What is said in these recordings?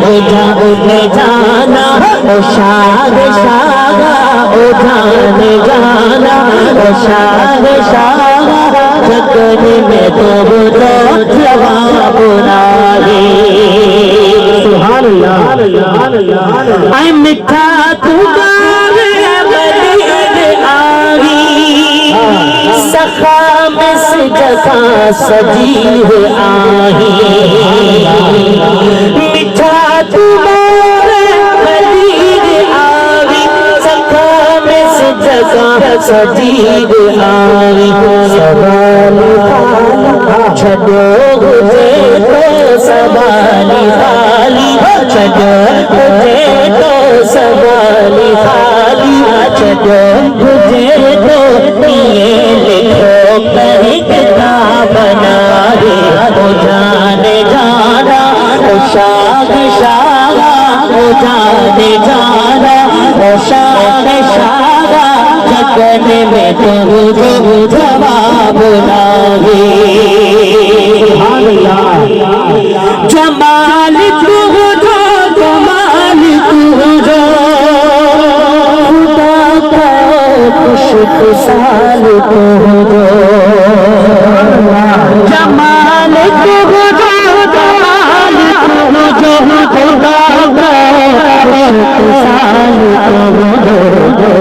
جانے جانا او شاد شاگا او جانے جانا او شاد شاگا جگنے میں تو جواب ناہی سبحان اللہ اے مٹھا تمہارے غریب آہی سخا میں سے جگہ سجی ہے آہی مٹھا تمہارے غریب آہی سخا میں سے جگہ سجی ہے آہی سوال چھڑو گزے تو سوالی خالی چھڑو گزے تو سوالی خالی چھڑو گزے تو یہ لکھو کہیں کتاب بنائے او جانے جانا او شاگ شاگا او جانے جانا او شاگ شاگا جگنے میں تو جواب ناہی جمال تو جو جمال تو جو خدا کا خوش خصال تو جو جمال تو جو جمال تو جو خدا کا خوش خصال تو جو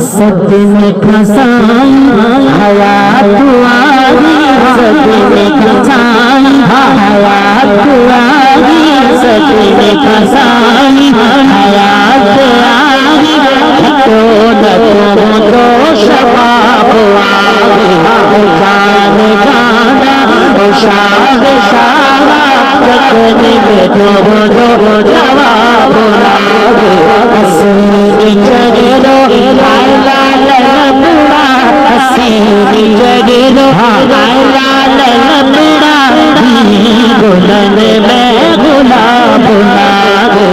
سب میں کھسائی حیات آئی سب میں کھسائی حیات آئی سب میں کھسائی حیات آئی تو شباب آئی جان جانا شاہ شاہ جگنے میں تو جواب آئی حسین جگلو لائے لائے لبڑا حسین جگلو لائے لائے لبڑا گلن میں گلاب ناگو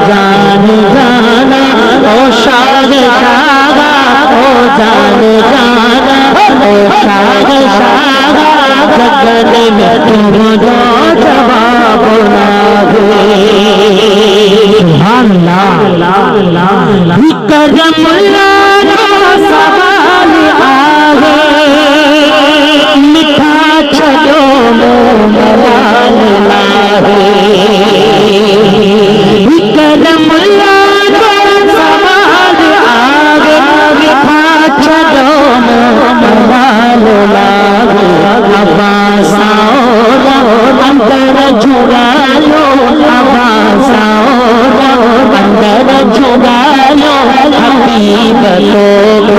جان جانا او شاگ شاگا او جان جانا او شاگ شاگا جگن میں تم جو جواب ناگو کرم اللہ کا سوال آگے مٹھا چھڑو ملال لاہے کرم اللہ کا سوال آگے مٹھا چھڑو ملال لاہے عباس آؤ اندر جھگا لو عباس آؤ اندر جھگا لو حبیب تو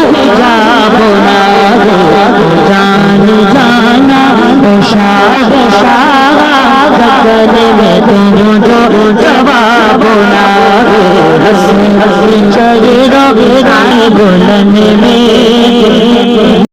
حجاب ناگو جان جانا شاہ شاہ گگن میں تم جو